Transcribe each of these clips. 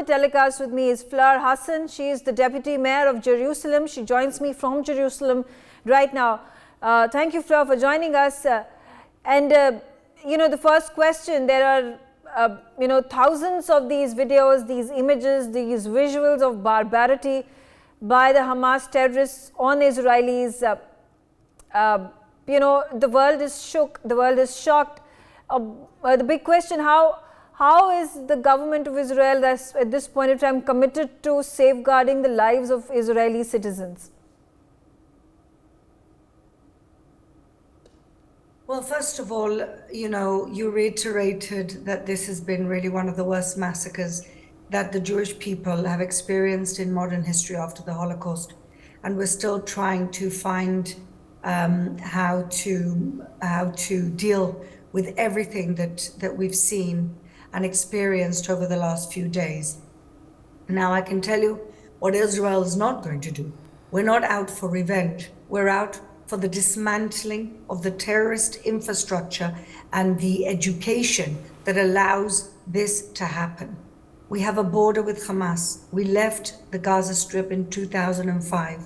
the telecast with me is Hassen. She is the Deputy Mayor of Jerusalem. She joins me from Jerusalem right now. Thank you, Fleur, for joining us. The first question, there are, thousands of these videos, these images, these visuals of barbarity by the Hamas terrorists on Israelis. The world is shook, the world is shocked. The big question, how is the government of Israel that's at this point in time committed to safeguarding the lives of Israeli citizens? Well, first of all, you reiterated that this has been really one of the worst massacres that the Jewish people have experienced in modern history after the Holocaust. And we're still trying to find how to deal with everything that we've seen and experienced over the last few days. Now, I can tell you what Israel is not going to do. We're not out for revenge. We're out for the dismantling of the terrorist infrastructure and the education that allows this to happen. We have a border with Hamas. We left the Gaza Strip in 2005,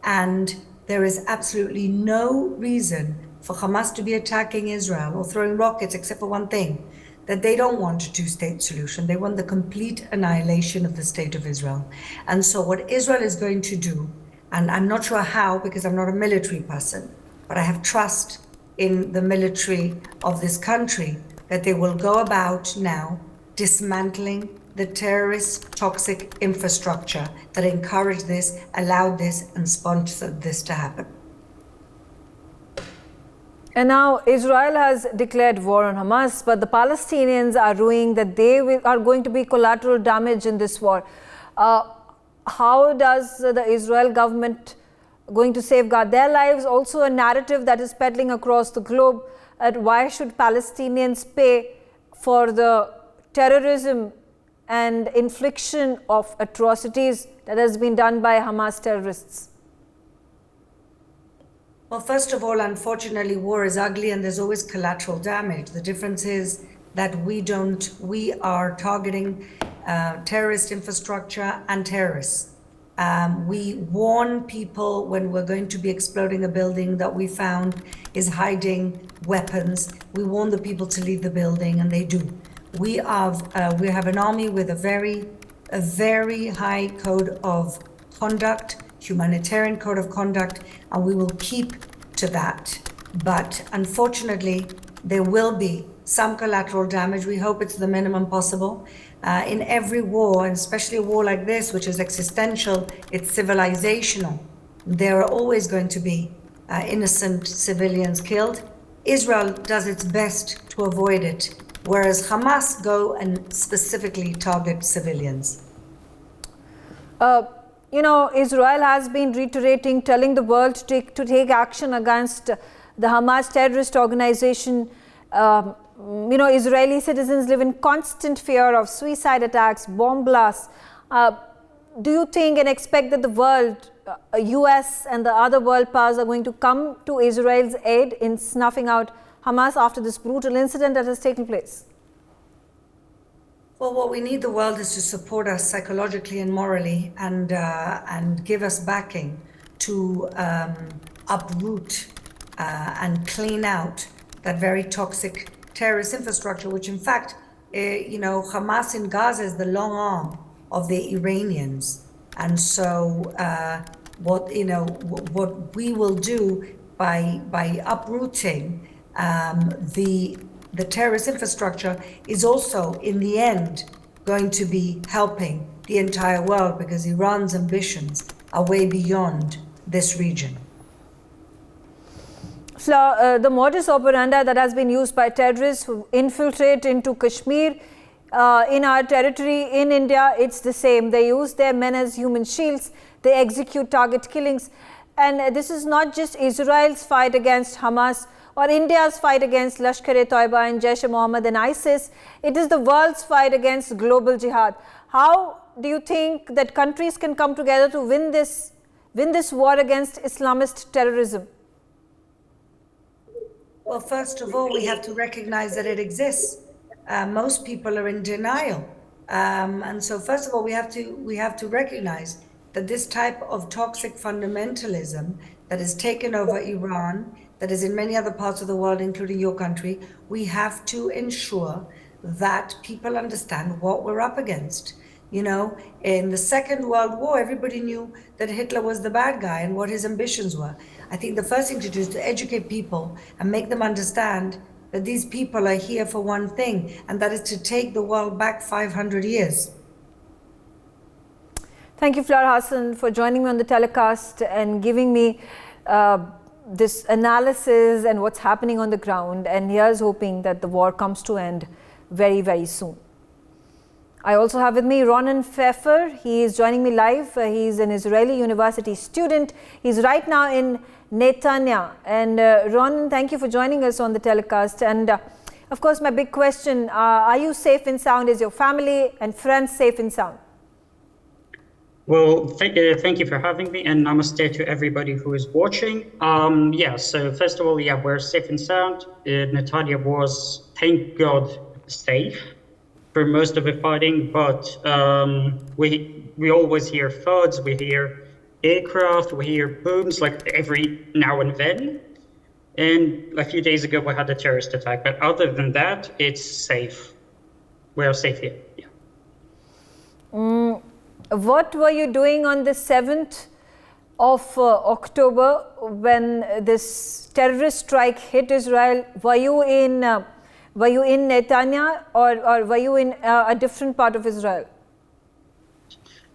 and there is absolutely no reason for Hamas to be attacking Israel or throwing rockets, except for one thing, that they don't want a two-state solution. They want the complete annihilation of the state of Israel. And so what Israel is going to do, and I'm not sure how because I'm not a military person, but I have trust in the military of this country that they will go about now dismantling the terrorist toxic infrastructure that encouraged this, allowed this, and sponsored this to happen. And now Israel has declared war on Hamas, but the Palestinians are ruling that they are going to be collateral damage in this war. How does the Israel government going to safeguard their lives? Also a narrative that is peddling across the globe at why should Palestinians pay for the terrorism and infliction of atrocities that has been done by Hamas terrorists? Well, first of all, unfortunately, war is ugly and there's always collateral damage. The difference is that we are targeting terrorist infrastructure and terrorists. We warn people when we're going to be exploding a building that we found is hiding weapons. We warn the people to leave the building, and they do. We have an army with a very high code of conduct, humanitarian code of conduct, and we will keep to that. But unfortunately, there will be some collateral damage. We hope it's the minimum possible. In every war, and especially a war like this, which is existential, it's civilizational, there are always going to be innocent civilians killed. Israel does its best to avoid it, whereas Hamas go and specifically target civilians. Israel has been reiterating, telling the world to take action against the Hamas terrorist organization. Israeli citizens live in constant fear of suicide attacks, bomb blasts. Do you think and expect that the world, US and the other world powers are going to come to Israel's aid in snuffing out Hamas after this brutal incident that has taken place? Well, what we need the world is to support us psychologically and morally, and give us backing to uproot and clean out that very toxic terrorist infrastructure, which in fact, Hamas in Gaza is the long arm of the Iranians. And so what we will do by uprooting the terrorist infrastructure is also, in the end, going to be helping the entire world, because Iran's ambitions are way beyond this region. The modus operandi that has been used by terrorists who infiltrate into Kashmir, in our territory, in India, it's the same. They use their men as human shields. They execute target killings. And this is not just Israel's fight against Hamas or India's fight against Lashkar-e-Toiba and Jaish-e-Mohammed and ISIS. It is the world's fight against global jihad. How do you think that countries can come together to win this war against Islamist terrorism? Well, first of all, we have to recognize that it exists. Most people are in denial And so, first of all, we have to recognize that this type of toxic fundamentalism that has taken over Iran, that is in many other parts of the world, including your country, we have to ensure that people understand what we're up against. You know, in the Second World War, everybody knew that Hitler was the bad guy and what his ambitions were. I think the first thing to do is to educate people and make them understand that these people are here for one thing, and that is to take the world back 500 years. Thank you, Fleur Hassen, for joining me on the telecast and giving me this analysis and what's happening on the ground. And here's hoping that the war comes to end very, very soon. I also have with me Ronan Feer. He is joining me live. He's an Israeli university student. He's right now in Netanya. And Ronan, thank you for joining us on the telecast. And of course, my big question, are you safe and sound? Is your family and friends safe and sound? Well, thank you for having me, and namaste to everybody who is watching. Yeah, so first of all, yeah, we're safe and sound. Netanya was, thank God, safe for most of the fighting, but we always hear thuds, we hear aircraft, we hear booms like every now and then. And a few days ago, we had a terrorist attack, but other than that, it's safe. We are safe here. Yeah. What were you doing on the 7th of October when this terrorist strike hit Israel? Were you in Netanya or were you in a different part of Israel?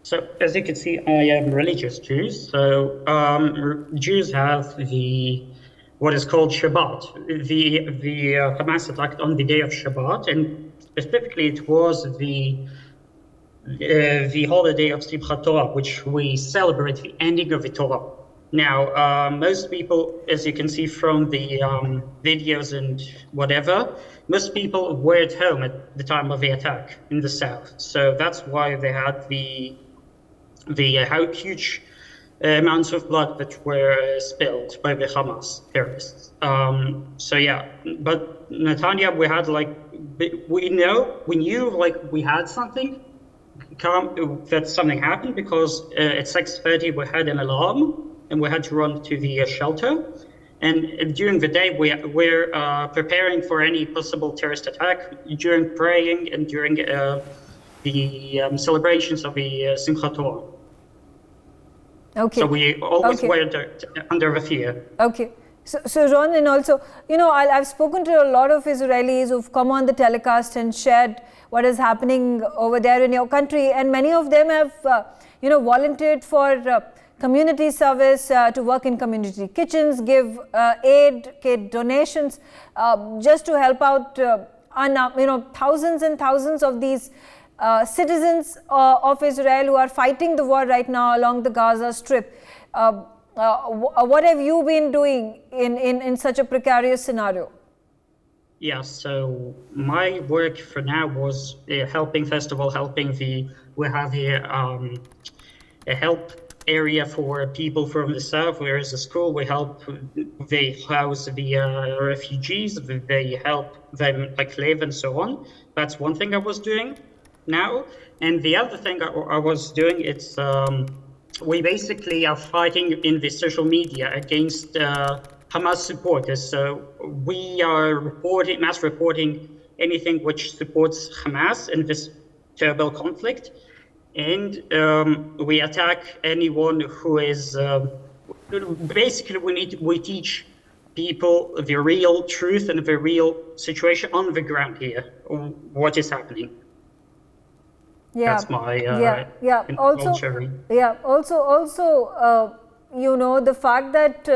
So as you can see, I am religious Jew. So Jews have what is called Shabbat. The Hamas attacked on the day of Shabbat, and specifically it was the holiday of Simchat Torah, which we celebrate the ending of the Torah. Now, most people, as you can see from the videos and whatever, most people were at home at the time of the attack in the south. So that's why they had the huge amounts of blood that were spilled by the Hamas terrorists. So yeah, but Netanya, we had we knew we had something. That something happened because at 6:30 we had an alarm and we had to run to the shelter. And during the day we're preparing for any possible terrorist attack during praying and during the celebrations of the Simchat Torah. Okay. So we always were under the fear. Okay. So Ronan, also, I've spoken to a lot of Israelis who've come on the telecast and shared what is happening over there in your country, and many of them have, volunteered for community service, to work in community kitchens, give aid, kit donations, just to help out, thousands and thousands of these citizens of Israel who are fighting the war right now along the Gaza Strip. What have you been doing in such a precarious scenario? Yeah, so my work for now was helping we have here a help area for people from the south. There is a school, they house the refugees, they help them live and so on. That's one thing I was doing now. And the other thing I was doing, it's we basically are fighting in the social media against Hamas supporters. So we are mass reporting anything which supports Hamas in this terrible conflict. And we attack anyone who is, basically we teach people the real truth and the real situation on the ground here, what is happening. Yeah. That's my Also, the fact that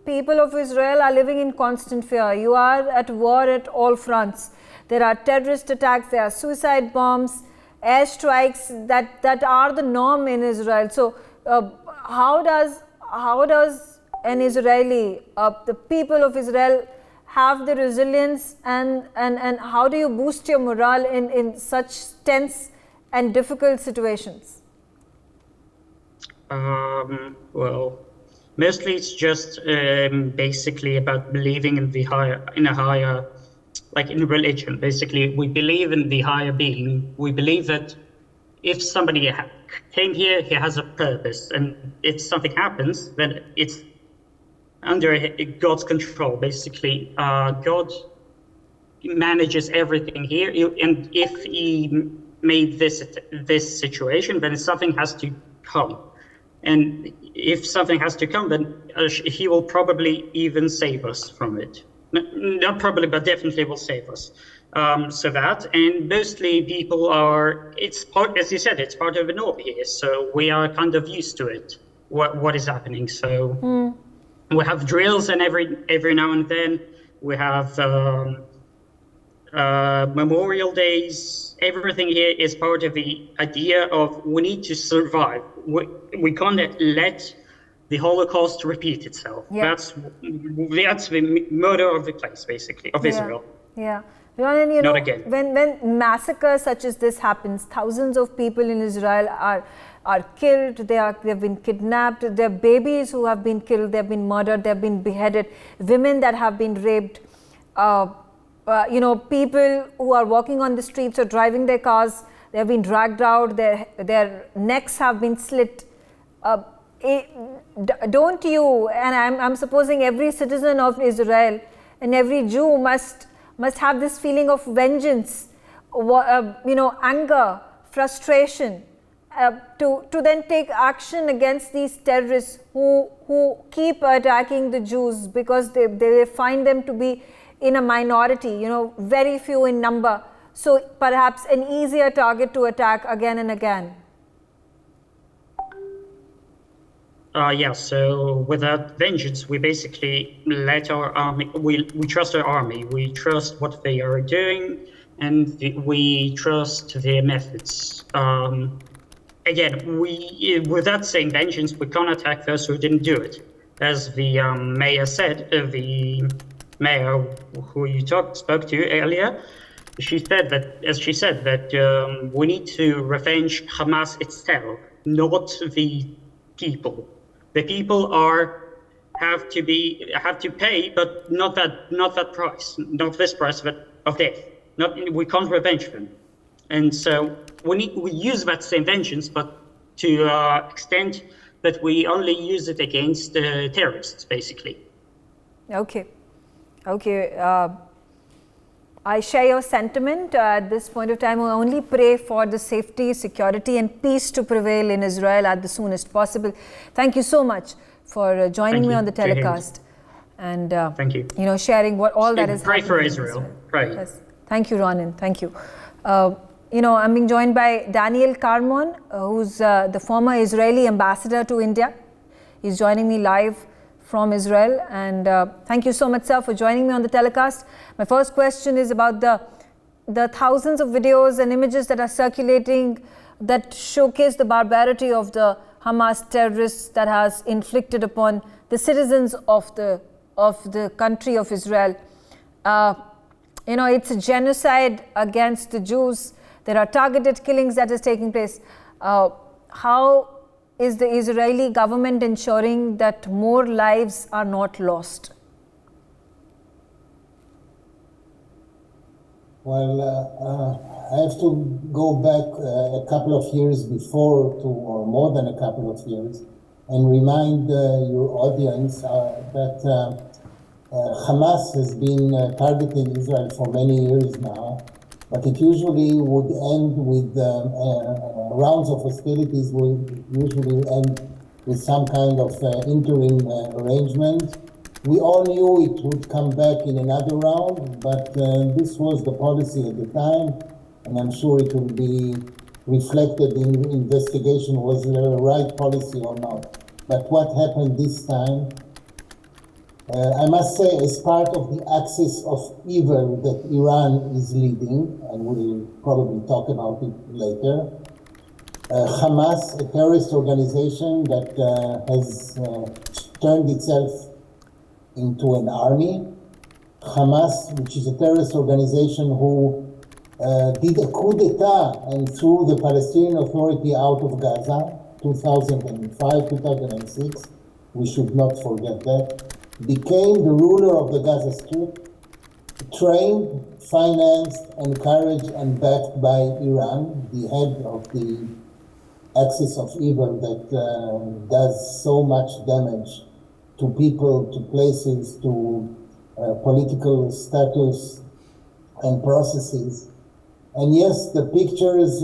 people of Israel are living in constant fear. You are at war at all fronts. There are terrorist attacks, there are suicide bombs, airstrikes that are the norm in Israel. So how does an Israeli, the people of Israel, have the resilience and how do you boost your morale in such tense and difficult situations? Well, mostly it's just basically about believing in a higher like in religion. Basically, we believe in the higher being. We believe that if somebody came here, he has a purpose, and if something happens, then it's under God's control. Basically, God manages everything here, and if he made this situation, then something has to come. And if something has to come, then he will probably even save us from it. Not probably, but definitely will save us. And mostly people are, it's part, as you said, it's part of the norm here. So we are kind of used to it, what is happening. So we have drills, and every now and then we have Memorial Days. Everything here is part of the idea of we need to survive. We can't let the Holocaust repeat itself. Yeah. That's the motto of the place, basically, of Israel. Yeah. Ronan, you know, when massacres such as this happens, thousands of people in Israel are killed, they've been kidnapped, there are babies who have been killed, they've been murdered, they've been beheaded, women that have been raped, people who are walking on the streets or driving their cars, they have been dragged out, their necks have been slit. Don't you, and I'm supposing every citizen of Israel and every Jew must have this feeling of vengeance, anger, frustration, to then take action against these terrorists who keep attacking the Jews because they find them to be in a minority, very few in number. So perhaps an easier target to attack again and again. So without vengeance, we basically let our army, we trust our army, we trust what they are doing, and we trust their methods. Again, without saying vengeance, we can't attack those who didn't do it. As the mayor said, the mayor who you spoke to earlier, she said that we need to revenge Hamas itself, not the people. The people have to pay, but not that price, not this price, but of death. We can't revenge them, and so we use that same vengeance, but to extent that we only use it against terrorists, basically. Okay. I share your sentiment. At this point of time, we only pray for the safety, security, and peace to prevail in Israel at the soonest possible. Thank you so much for joining me on the telecast, and thank you. Sharing all that is happening. Pray for Israel. Pray. Yes. Thank you, Ronan. Thank you. I'm being joined by Daniel Carmon, who's the former Israeli ambassador to India. He's joining me live from Israel, and thank you so much, sir, for joining me on the telecast. My first question is about the thousands of videos and images that are circulating that showcase the barbarity of the Hamas terrorists that has inflicted upon the citizens of the country of Israel. It's a genocide against the Jews. There are targeted killings that is taking place. How is the Israeli government ensuring that more lives are not lost? Well, I have to go back a couple of years before or more than a couple of years, and remind your audience that Hamas has been targeting Israel for many years now, but it usually would end with rounds of hostilities would usually end with some kind of interim arrangement. We all knew it would come back in another round, but this was the policy at the time, and I'm sure it will be reflected in investigation was the right policy or not. But what happened this time, I must say, as part of the axis of evil that Iran is leading, and we'll probably talk about it later, Hamas, a terrorist organization that has turned itself into an army. Hamas, which is a terrorist organization who did a coup d'etat and threw the Palestinian Authority out of Gaza, 2005, 2006, we should not forget that, became the ruler of the Gaza Strip, trained, financed, encouraged, and backed by Iran, the head of the axis of evil that does so much damage to people, to places, to political status and processes. And yes, the pictures,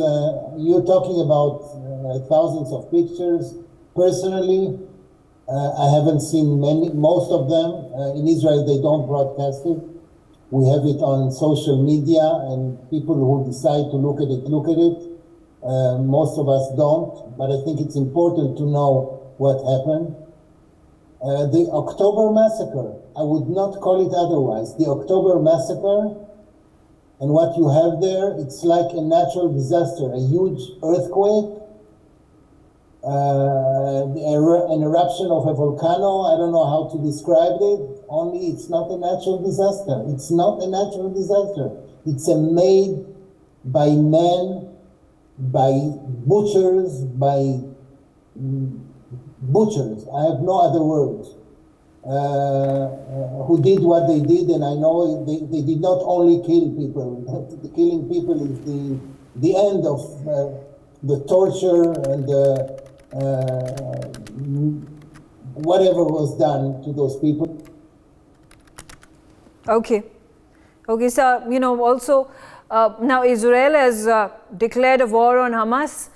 you're talking about thousands of pictures. Personally, I haven't seen most of them. In Israel, they don't broadcast it. We have it on social media, and people who decide to look at it, look at it. Most of us don't, but I think it's important to know what happened. The October massacre, I would not call it otherwise. The October massacre, and what you have there, it's like a natural disaster, a huge earthquake, an eruption of a volcano. I don't know how to describe it, only it's not a natural disaster. It's not a natural disaster. It's a made by men, by butchers, by butchers, I have no other words, who did what they did, and I know they did not only kill people. The killing people is the end of the torture and whatever was done to those people. Okay, so also now Israel has declared a war on Hamas.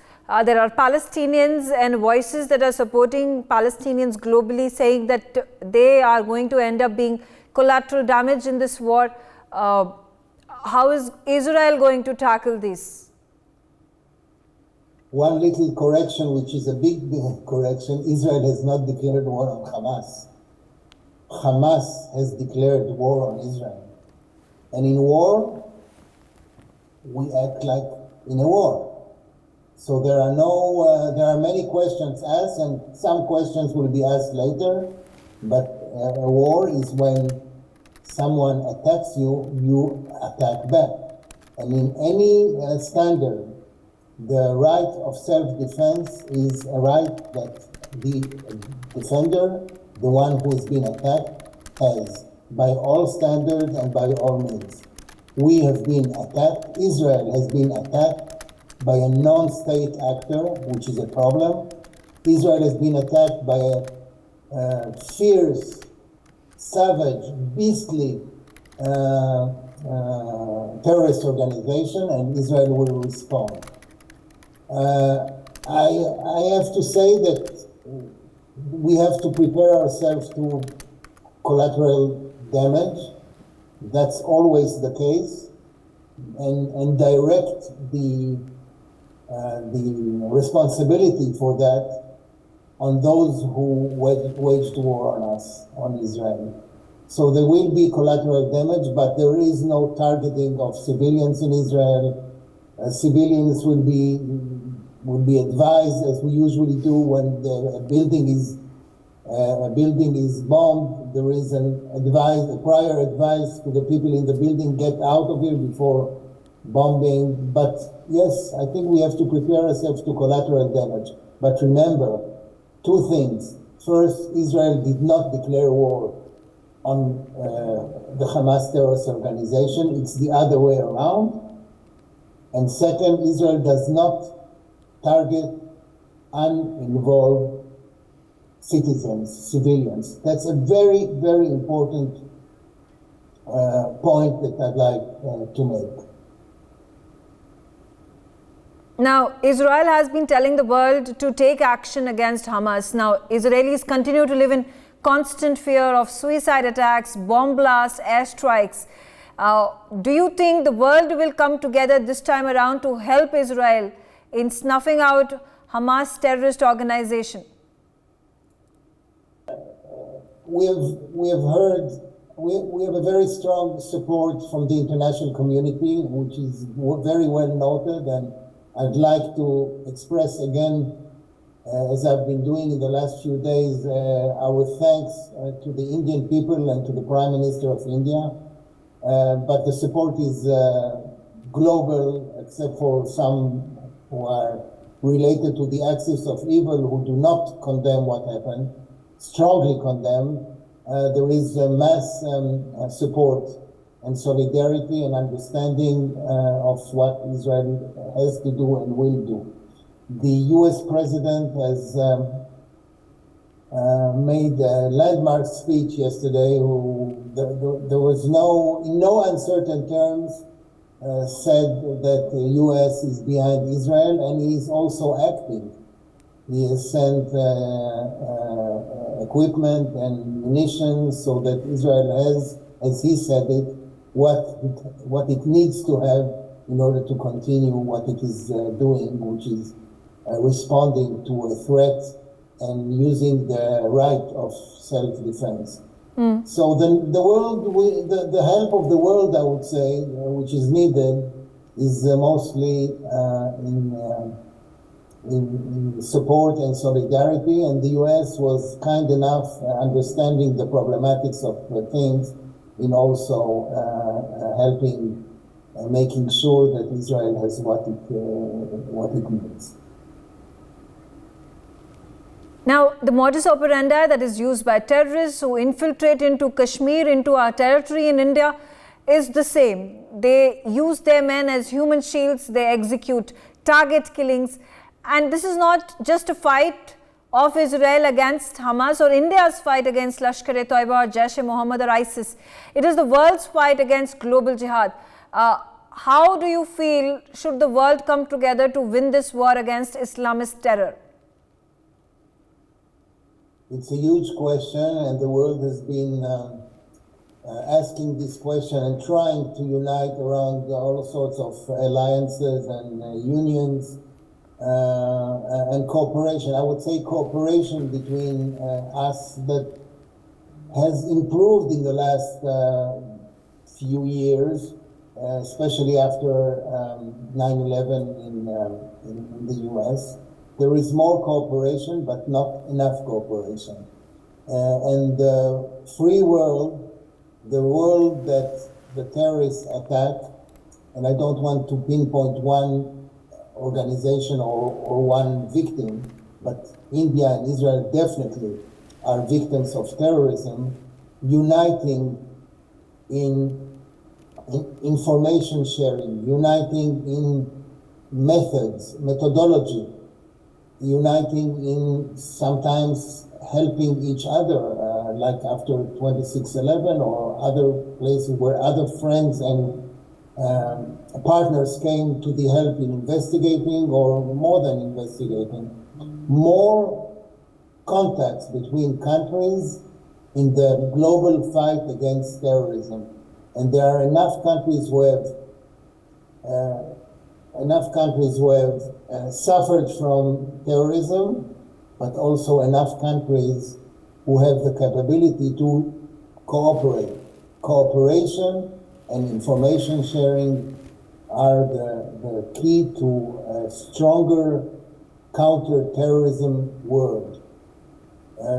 There are Palestinians and voices that are supporting Palestinians globally, saying that they are going to end up being collateral damage in this war. How is Israel going to tackle this? One little correction, which is a big correction: Israel has not declared war on Hamas. Hamas has declared war on Israel. And in war, we act like in a war. So there are many questions asked, and some questions will be asked later. But a war is when someone attacks you, you attack back. And in any standard, the right of self-defense is a right that the defender, the one who has been attacked, has by all standards and by all means. We have been attacked. Israel has been attacked by a non-state actor, which is a problem. Israel has been attacked by a fierce, savage, beastly terrorist organization, and Israel will respond. I have to say that we have to prepare ourselves to collateral damage. That's always the case, and direct the responsibility for that on those who waged war on us, on Israel. So there will be collateral damage, but there is no targeting of civilians in Israel. Civilians will be advised, as we usually do when a building is bombed. There is a prior advice to the people in the building: get out of here before bombing. But yes, I think we have to prepare ourselves to collateral damage. But remember two things. First, Israel did not declare war on the Hamas terrorist organization. It's the other way around. And second, Israel does not target uninvolved citizens, civilians. That's a very, very important point that I'd like to make. Now, Israel has been telling the world to take action against Hamas. Now, Israelis continue to live in constant fear of suicide attacks, bomb blasts, airstrikes. Do you think the world will come together this time around to help Israel in snuffing out Hamas terrorist organization? We have a very strong support from the international community, which is very well noted, and I'd like to express again, as I've been doing in the last few days, our thanks to the Indian people and to the Prime Minister of India. But the support is global, except for some who are related to the axis of evil, who do not condemn what happened, strongly condemn. There is mass support and solidarity and understanding of what Israel has to do and will do. The US president has made a landmark speech yesterday. There was in no uncertain terms, said that the US is behind Israel, and he is also acting. He has sent equipment and munitions so that Israel has, as he said it, what it needs to have in order to continue what it is doing, which is responding to a threat and using the right of self-defense. So the world, the help of the world, I would say, which is needed, is mostly in support and solidarity, and the US was kind enough, understanding the problematics of things, in also helping, making sure that Israel has what it needs. Now, the modus operandi that is used by terrorists who infiltrate into Kashmir, into our territory in India, is the same. They use their men as human shields, they execute target killings, and this is not just a fight of Israel against Hamas or India's fight against Lashkar-e-Toiba or Jaish-e-Mohammed or ISIS. It is the world's fight against global jihad. How do you feel should the world come together to win this war against Islamist terror? It's a huge question, and the world has been asking this question and trying to unite around all sorts of alliances and unions and cooperation. I would say cooperation between us that has improved in the last few years, especially after 9/11 in the US. There is more cooperation, but not enough cooperation. And the free world, the world that the terrorists attack, and I don't want to pinpoint one organization or one victim, but India and Israel definitely are victims of terrorism, uniting in information sharing, uniting in methodology, uniting in sometimes helping each other, like after 26/11 or other places where other friends and partners came to the help in investigating or more than investigating. More contacts between countries in the global fight against terrorism. And there are enough countries who have suffered from terrorism, but also enough countries who have the capability to cooperate. Cooperation and information sharing are the key to a stronger counter-terrorism world.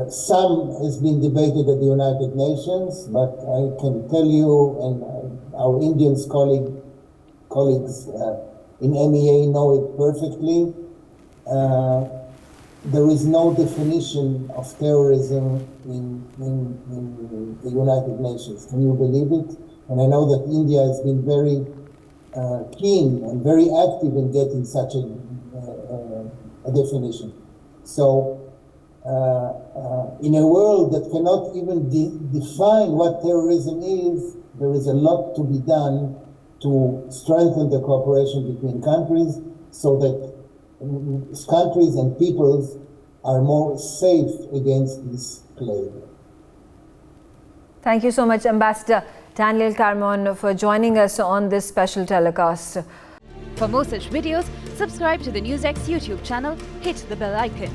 Some has been debated at the United Nations, but I can tell you, and our Indian colleagues in MEA know it perfectly, there is no definition of terrorism in the United Nations. Can you believe it? And I know that India has been very keen and very active in getting such a definition. So in a world that cannot even define what terrorism is, there is a lot to be done to strengthen the cooperation between countries so that countries and peoples are more safe against this plague. Thank you so much, Ambassador Daniel Carmon, for joining us on this special telecast. For more such videos, subscribe to the NewsX YouTube channel, hit the bell icon.